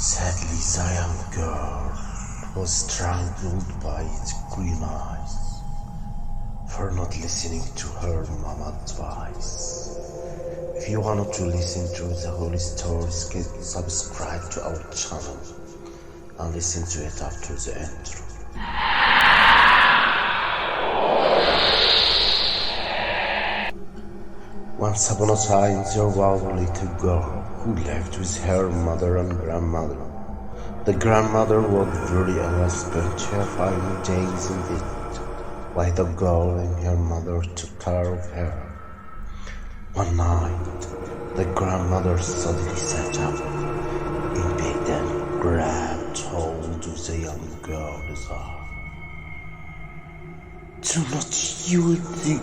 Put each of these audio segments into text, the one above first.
Sadly, the young girl was strangled by its green eyes for not listening to her mama's advice. If you wanted to listen to the whole story, subscribe to our channel and listen to it after the intro. Once upon a time, there was a little girl who lived with her mother and grandmother. The grandmother was very ill and spent her final days in bed, while the girl and her mother took care of her. One night, the grandmother suddenly sat up in bed and grabbed hold of the young girl's arm. "Do not use the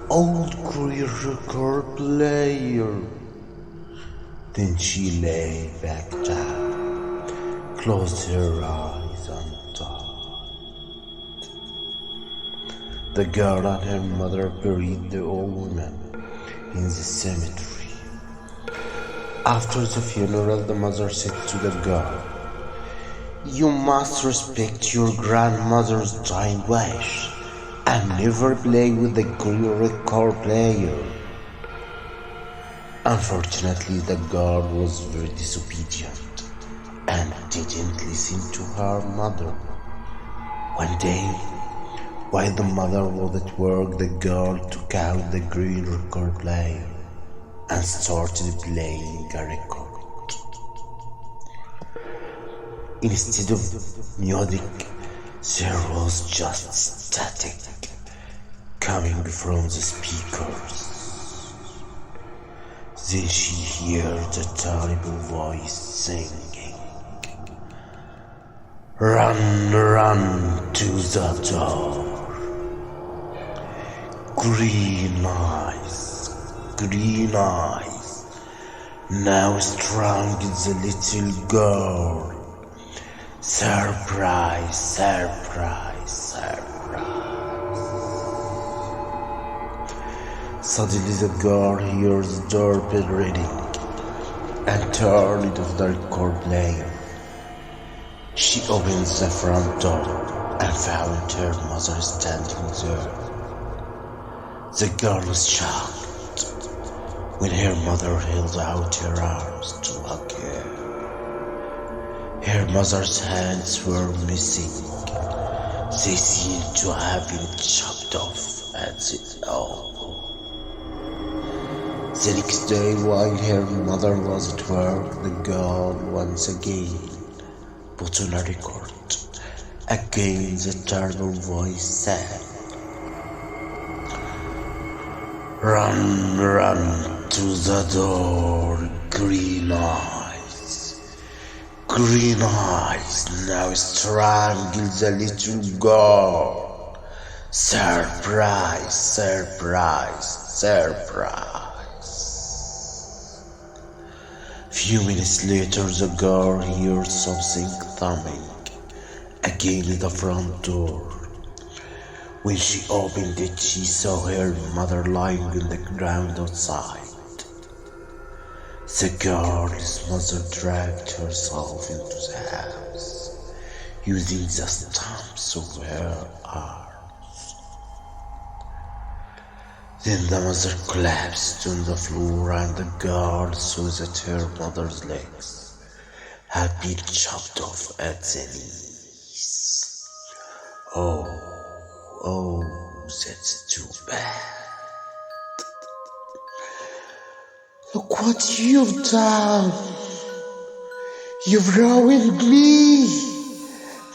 old grey record player." Then she lay back down, closed her eyes and died. The girl and her mother buried the old woman in the cemetery. After the funeral, the mother said to the girl, "You must respect your grandmother's dying wish and never play with the grey record player." Unfortunately, the girl was very disobedient and didn't listen to her mother. One day, while the mother was at work, the girl took out the grey record player and started playing a record. Instead of music, there was just static coming from the speakers. Then she heard a terrible voice singing, "Run, run to the door. Green eyes, now strangle the little girl. Surprise, surprise, surprise." Suddenly the girl hears the doorbell ringing and turned off the record player. She opens the front door and found her mother standing there. The girl was shocked when her mother held out her arms to hug her. Her mother's hands were missing. They seemed to have been chopped off at the elbow. The next day, while her mother was at work, the girl once again put on a record. Again the terrible voice said, "Run, run to the door, green eyes. Green eyes, now strangle the little girl. Surprise, surprise, surprise." Few minutes later, the girl heard something thumping again at the front door. When she opened it, she saw her mother lying on the ground outside. The girl's mother dragged herself into the house, using the stumps of her arms. Then the mother collapsed on the floor, and the girl saw that her mother's legs had been chopped off at the knees. Oh, that's too bad. "Look what you've done. You've ruined me.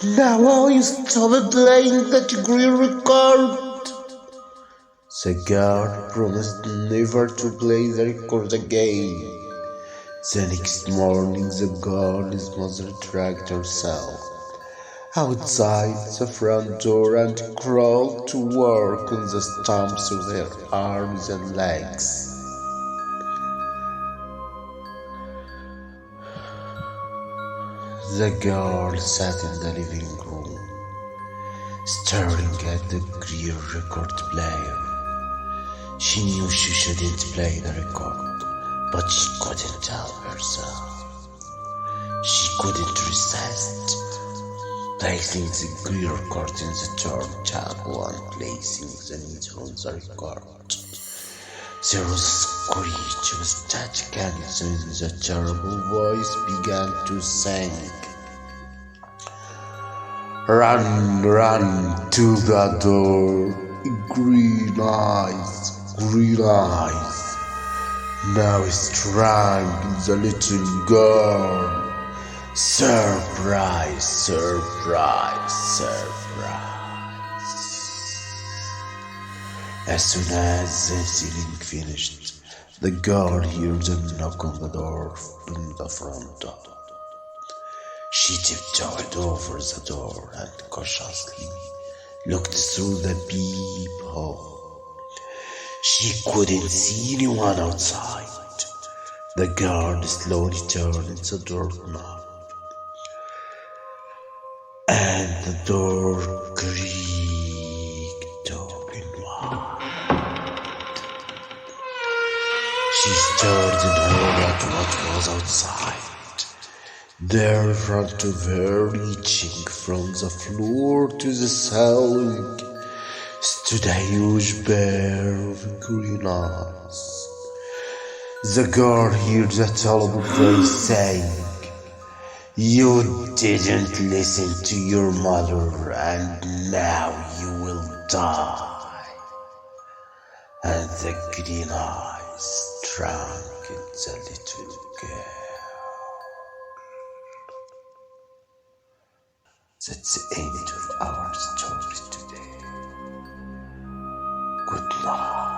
Now will you stop playing that grey record?" The girl promised never to play the record again. The next morning, the girl's mother dragged herself outside the front door and crawled to work on the stumps of her arms and legs. The girl sat in the living room, staring at the grey record player. She knew she shouldn't play the record, but she couldn't help herself. She couldn't resist, placing the green record in the turntable and placing the needle on the record. There was a screech of static, and then the terrible voice began to sing. Run, run to the door, green eyes, green eyes. Now strang the little girl. Surprise, surprise, surprise. As soon as the singing finished, the girl heard a knock on the door in the front door. She tiptoed over the door and cautiously looked through the peephole. She couldn't see anyone outside. The girl slowly turned the doorknob, and the door creaked open wide. She stared in horror at what was outside. There in front of her, reaching from the floor to the ceiling, stood a huge bear with green eyes. The girl heard the terrible voice saying, "You didn't listen to your mother, and now you will die." And the green eyes drank the little girl. That's the end of our story today. Good night.